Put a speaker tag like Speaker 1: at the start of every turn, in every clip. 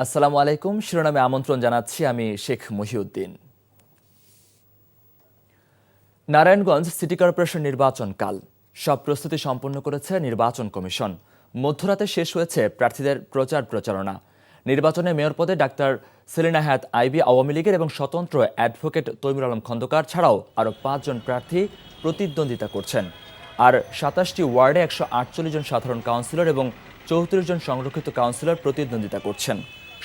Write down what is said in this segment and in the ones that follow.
Speaker 1: আসসালামু আলাইকুম। শিরোনামে আমন্ত্রণ জানাচ্ছি আমি শেখ মহিউদ্দিন। নারায়ণগঞ্জ সিটি কর্পোরেশন নির্বাচন কাল সব প্রস্তুতি সম্পন্ন করেছে নির্বাচন কমিশন। মধ্যরাতে শেষ হয়েছে প্রার্থীদের প্রচারণা। নির্বাচনে মেয়র পদে ডাক্তার সেলিনা হায়াত আইবি আওয়ামী লীগের এবং স্বতন্ত্র অ্যাডভোকেট তৈমুর আলম খন্দকার ছাড়াও আরও 5 জন প্রার্থী প্রতিদ্বন্দ্বিতা করছেন। আর 27টি ওয়ার্ডে 148 জন সাধারণ কাউন্সিলর এবং 34 জন সংরক্ষিত কাউন্সিলর প্রতিদ্বন্দ্বিতা করছেন।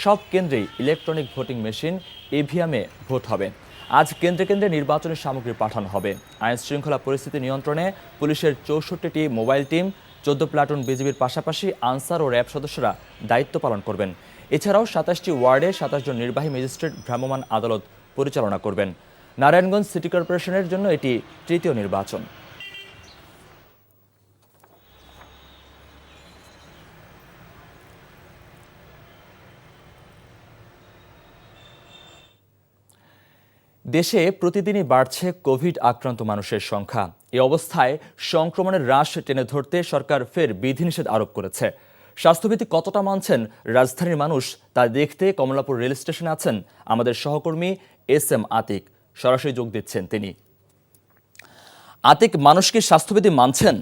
Speaker 1: সব কেন্দ্রেই ইলেকট্রনিক ভোটিং মেশিন ইভিএমে ভোট হবে। আজ কেন্দ্রে কেন্দ্রে নির্বাচনের সামগ্রী পাঠানো হবে। আইন শৃঙ্খলা পরিস্থিতি নিয়ন্ত্রণে পুলিশের 64টি মোবাইল টিম, 14 প্লাটুন বিজিবির পাশাপাশি আনসার ও র্যাব সদস্যরা দায়িত্ব পালন করবেন। এছাড়াও 27টি ওয়ার্ডে 27 জন নির্বাহী ম্যাজিস্ট্রেট ভ্রাম্যমাণ আদালত পরিচালনা করবেন। নারায়ণগঞ্জ সিটি কর্পোরেশনের জন্য এটি তৃতীয় নির্বাচন। দেশে প্রতিদিনই বাড়ছে কোভিড আক্রান্ত মানুষের সংখ্যা। এ অবস্থায় সংক্রমণের হ্রাস টেনে ধরতে সরকার ফের বিধিনিষেধ আরোপ করেছে। স্বাস্থ্যবিধি কতটা মানছেন রাজধানীর মানুষ তা দেখতে কমলাপুর রেল স্টেশনে আছেন আমাদের সহকর্মী এস.এম. আতিক। সরাসরি যোগ দিচ্ছেন তিনি। আতিক, মানুষ কি স্বাস্থ্যবিধি মানছেন?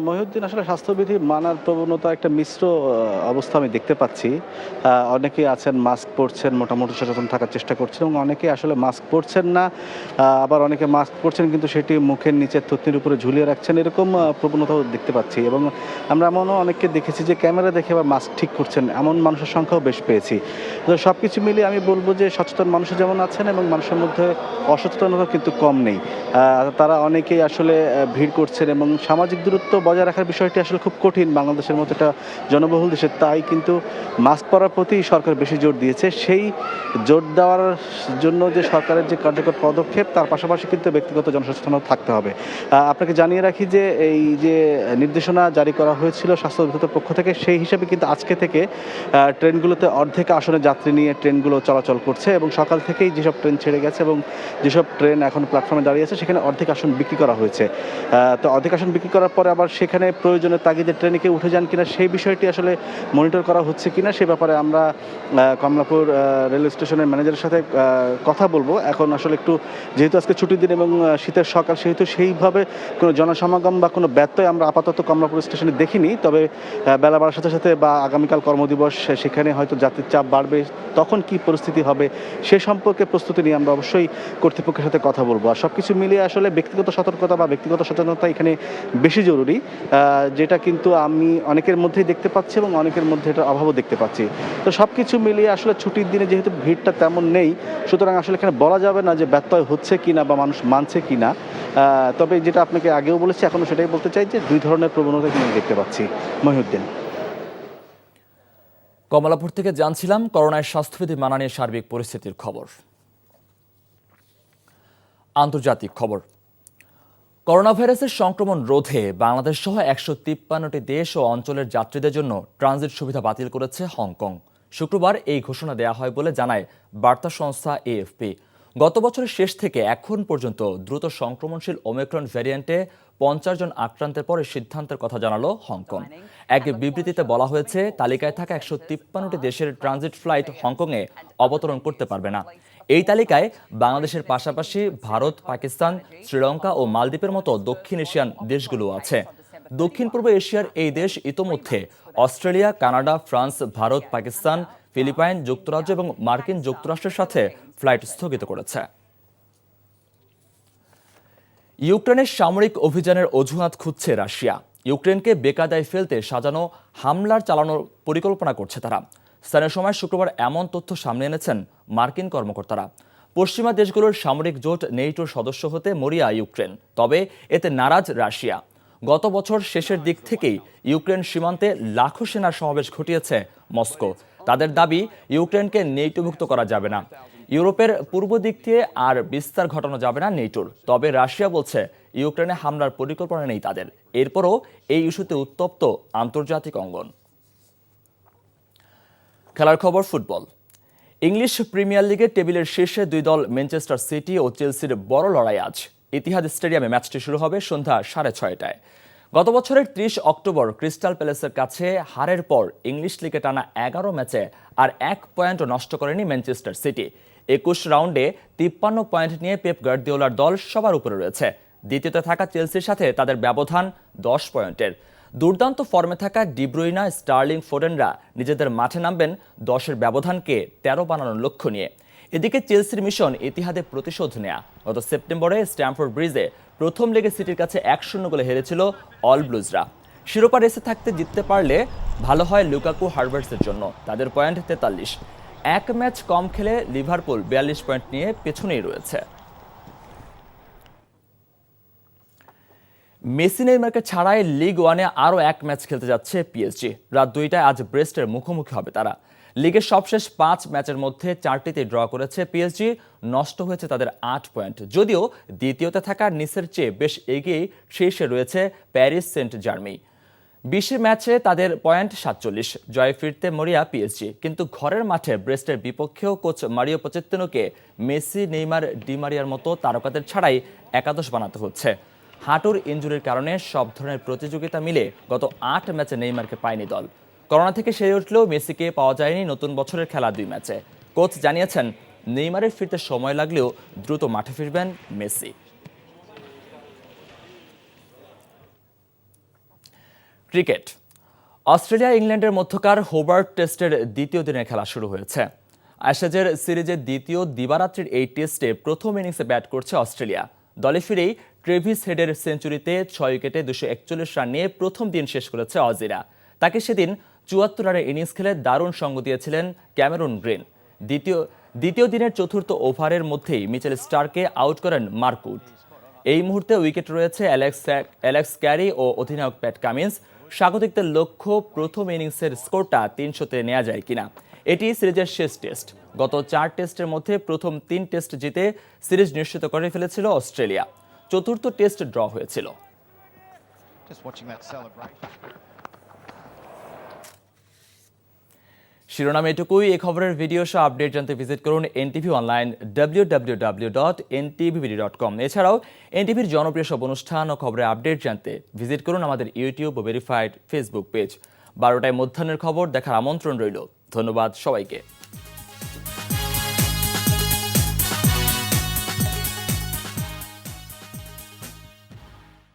Speaker 2: মহিউদ্দিন, আসলে স্বাস্থ্যবিধি মানার প্রবণতা একটা মিশ্র অবস্থা আমি দেখতে পাচ্ছি। অনেকেই আছেন মাস্ক পরছেন, মোটামুটি সচেতন থাকার চেষ্টা করছেন, এবং অনেকে আসলে মাস্ক পরছেন না। আবার অনেকে মাস্ক পরছেন কিন্তু সেটি মুখের নিচে থুতনির উপরে ঝুলিয়ে রাখছেন, এরকম প্রবণতাও দেখতে পাচ্ছি। এবং আমরা এমনও অনেককে দেখেছি যে ক্যামেরা দেখে আবার মাস্ক ঠিক করছেন, এমন মানুষের সংখ্যাও বেশ পেয়েছি। তো সব কিছু মিলিয়ে আমি বলবো যে সচেতন মানুষ যেমন আছেন এবং মানুষের মধ্যে অসচেতনতা কিন্তু কম নেই। তারা অনেকেই আসলে ভিড় করছেন, এবং সামাজিক দূরত্ব বজায় রাখার বিষয়টি আসলে খুব কঠিন বাংলাদেশের মতো একটা জনবহুল দেশে। তাই কিন্তু মাস্ক পরার প্রতি সরকার বেশি জোর দিয়েছে। সেই জোর দেওয়ার জন্য যে সরকারের যে কার্যকর পদক্ষেপ, তার পাশাপাশি কিন্তু ব্যক্তিগত জনসচেতনতা থাকতে হবে। আপনাকে জানিয়ে রাখি যে এই যে নির্দেশনা জারি করা হয়েছিল স্বাস্থ্য অধিদপ্তরের পক্ষ থেকে, সেই হিসাবে কিন্তু আজকে থেকে ট্রেনগুলোতে অর্ধেক আসনে যাত্রী নিয়ে ট্রেনগুলো চলাচল করছে, এবং সকাল থেকেই যেসব ট্রেন ছেড়ে গেছে এবং যেসব ট্রেন এখন প্ল্যাটফর্মে দাঁড়িয়ে আছে সেখানে অর্ধেক আসন বিক্রি করা হয়েছে। তো অর্ধেক আসন বিক্রি করার পরে আবার সেখানে প্রয়োজনের তাগিদে ট্রেনে কেউ উঠে যান কিনা সেই বিষয়টি আসলে মনিটর করা হচ্ছে কিনা সে ব্যাপারে আমরা কমলাপুর রেল স্টেশনের ম্যানেজারের সাথে কথা বলবো। এখন আসলে একটু যেহেতু আজকে ছুটির দিন এবং শীতের সকাল, সেহেতু সেইভাবে কোনো জনসমাগম বা কোনো ব্যত্যয় আমরা আপাতত কমলাপুর স্টেশনে দেখিনি। তবে বেলা বাড়ার সাথে সাথে বা আগামীকাল কর্মদিবস, সেখানে হয়তো যাত্রীর চাপ বাড়বে, তখন কি পরিস্থিতি হবে সে সম্পর্কে প্রস্তুতি নিয়ে আমরা অবশ্যই কর্তৃপক্ষের সাথে কথা বলবো। আর সব কিছু মিলিয়ে আসলে ব্যক্তিগত সতর্কতা বা ব্যক্তিগত সচেতনতা এখানে বেশি জরুরি, যেটা কিন্তু আমি অনেকের মধ্যেই দেখতে পাচ্ছি এবং অনেকের মধ্যে এটার অভাবও দেখতে পাচ্ছি। তো সব কিছু মিলিয়ে আসলে ছুটির দিনে যেহেতু ভিড়টা তেমন নেই, সুতরাং আসলে এখানে বলা যাবে না যে ব্যত্যয় হচ্ছে কিনা বা মানুষ মানছে কিনা। তবে যেটা আপনাকে আগেও বলেছি, এখনও সেটাই বলতে চাই যে দুই ধরনের প্রবণতা কিন্তু দেখতে পাচ্ছি। মহিউদ্দিন।
Speaker 1: কমলাপুর থেকে জানছিলাম করোনায় স্বাস্থ্যবিধি মানা নিয়ে সার্বিক পরিস্থিতির খবর। আন্তর্জাতিক খবর। করোনা ভাইরাসের সংক্রমণ রোধে বাংলাদেশ সহ 153টি দেশ ও অঞ্চলের যাত্রীদের জন্য ট্রানজিট সুবিধা বাতিল করেছে হংকং। শুক্রবার এই ঘোষণা দেওয়া হয় বলে জানায় বার্তা সংস্থা এএফপি। গত বছরের শেষ থেকে এখন পর্যন্ত দ্রুত সংক্রমণশীল ওমিক্রন ভ্যারিয়েন্টে 50 জন আক্রান্তের পরে সিদ্ধান্তের কথা জানালো হংকং। এক বিবৃতিতে বলা হয়েছে, তালিকায় থাকা 153টি দেশের ট্রানজিট ফ্লাইট হংকংয়ে অবতরণ করতে পারবে না। এই তালিকায় বাংলাদেশের পাশাপাশি ভারত, পাকিস্তান, শ্রীলঙ্কা ও মালদ্বীপের মতো দক্ষিণ এশিয়ান দেশগুলো আছে। দক্ষিণ পূর্ব এশিয়ার এই দেশ ইতোমধ্যে Australia, Canada, France, Bharat, Pakistan, Philippines, যুক্তরাজ্য এবং মার্কিন যুক্তরাষ্ট্রের সাথে ফ্লাইট স্থগিত করেছে। ইউক্রেনের সামরিক অভিযানের অজুহাত খুঁজছে রাশিয়া। ইউক্রেনকে বেকায়দায় ফেলতে সাজানো হামলার চালানোর পরিকল্পনা করছে তারা। স্থানীয় সময় শুক্রবার এমন তথ্য সামনে এনেছেন মার্কিন কর্মকর্তারা। পশ্চিমা দেশগুলোর সামরিক জোট নেটোর সদস্য হতে মরিয়া ইউক্রেন, তবে এতে নারাজ রাশিয়া। গত বছর শেষের দিক থেকেই ইউক্রেন সীমান্তে লাখো সেনার সমাবেশ ঘটিয়েছে মস্কো। তাদের দাবি, ইউক্রেনকে নেটোভুক্ত করা যাবে না, ইউরোপের পূর্ব দিক দিয়ে আর বিস্তার ঘটানো যাবে না নেটোর। তবে রাশিয়া বলছে ইউক্রেনে হামলার পরিকল্পনা নেই তাদের। এরপরও এই ইস্যুতে উত্তপ্ত আন্তর্জাতিক অঙ্গন। খেলার খবর ফুটবল। ইংলিশ প্রিমিয়ার লিগে টেবিলের শীর্ষে দুই দল ম্যানচেস্টার সিটি ও চেলসির বড় লড়াই আজ। ইতিহাদ স্টেডিয়ামে ম্যাচটি শুরু হবে সন্ধ্যা 6:30টায়। গত বছরের 30 অক্টোবর ক্রিস্টাল প্যালেসের কাছে হারের পর ইংলিশ লিগে টানা 11 ম্যাচে আর 1 পয়েন্টও নষ্ট করেনি ম্যানচেস্টার সিটি। 21 রাউন্ডে 53 পয়েন্ট নিয়ে পেপ গার্দিওলার দল সবার উপরে রয়েছে। দ্বিতীয়তে থাকা চেলসির সাথে তাদের ব্যবধান 10 পয়েন্টের। দুর্দান্ত ফর্মে থাকা ডিব্রুইনা, স্টার্লিং, ফোডেনরা নিজেদের মাঠে নামবেন 10-এর ব্যবধানকে 13 বানানোর লক্ষ্য নিয়ে। এদিকে চেলসির মিশন ইতিহাদে প্রতিশোধ নেয়া। গত সেপ্টেম্বরে স্ট্যামফোর্ড ব্রিজে প্রথম লেগে সিটির কাছে 1-0 গোলে হেরেছিল অল ব্লুজরা। শিরোপা রেসে থাকতে জিততে পারলে ভালো হয় লুকাকু হারভার্টসের জন্য। তাদের পয়েন্ট 43। এক ম্যাচ কম খেলে লিভারপুল 42 পয়েন্ট নিয়ে পেছনেই রয়েছে। মেসি নেইমারকে ছাড়াই লিগ ওয়ানে আরও এক ম্যাচ খেলতে যাচ্ছে পিএসজি। রাত 2টায় আজ ব্রেস্টের মুখোমুখি হবে তারা। লিগের সবশেষ 5 ম্যাচের মধ্যে 4টিতে ড্র করেছে পিএসজি। নষ্ট হয়েছে তাদের 8 পয়েন্ট। যদিও দ্বিতীয়তে থাকা নিসের চেয়ে বেশ এগিয়েই শীর্ষে রয়েছে প্যারিস সেন্ট জার্মি। 20 ম্যাচে তাদের পয়েন্ট 47। জয়ে ফিরতে মরিয়া পিএসজি, কিন্তু ঘরের মাঠে ব্রেস্টের বিপক্ষেও কোচ মারিও পোচেত্তিনোকে মেসি, নেইমার, ডিমারিয়ার মতো তারকাদের ছাড়াই একাদশ বানাতে হচ্ছে। হাঁটুর ইনজুরির কারণে সব ধরনের প্রতিযোগিতা মিলে গত 8 ম্যাচে নেইমারকে পায়নি দল। করোনা থেকে সেরে উঠলেও মেসিকে পাওয়া যায়নি নতুন বছরের খেলা 2 ম্যাচে। কোচ জানিয়েছেন নেইমারের ফিরতে সময় লাগলেও দ্রুত মাঠে ফিরবেন মেসি। ক্রিকেট। অস্ট্রেলিয়া ইংল্যান্ডের মধ্যকার হোবার্ট টেস্টের দ্বিতীয় দিনের খেলা শুরু হয়েছে। অ্যাশেজের সিরিজের দ্বিতীয় দিবারাত্রির এই টেস্টে প্রথম ইনিংসে ব্যাট করছে অস্ট্রেলিয়া। দলে ফিরেই ট্রেভিস হেডের সেঞ্চুরিতে 6 উইকেটে 241 রান নিয়ে প্রথম দিন শেষ করেছে অজিরা। তাকে সেদিন 74 রানের ইনিংস খেলে দারুণ সঙ্গ দিয়েছিলেন ক্যামেরুন গ্রিন। দ্বিতীয় দিনের চতুর্থ ওভারের মধ্যেই মিচেল স্টার্ককে আউট করেন মার্ক উড। এই মুহূর্তে উইকেট রয়েছে অ্যালেক্স ক্যারি ও অধিনায়ক প্যাট কামিন্স। স্বাগতিকদের লক্ষ্য প্রথম ইনিংসের স্কোরটা 300-তে নেওয়া যায় কিনা। এটি সিরিজের শেষ টেস্ট। গত 4 টেস্টের মধ্যে প্রথম 3 টেস্ট জিতে সিরিজ নিশ্চিত করে ফেলেছিল অস্ট্রেলিয়া। চতুর্থ টেস্ট ড্র হয়েছিল। শিরোনাম এটুকুই। এই খবরের ভিডিও সহ আপডেট জানতে ভিজিট করুন এনটিভি অনলাইন www.ntvbd.com। এছাড়াও এনটিভির জনপ্রিয় সব অনুষ্ঠান ও খবরের আপডেট জানতে ভিজিট করুন আমাদের ইউটিউব ও ভেরিফাইড ফেসবুক পেজ। 12টায় মধ্যাহ্নের খবর দেখার আমন্ত্রণ রইল। ধন্যবাদ সবাইকে।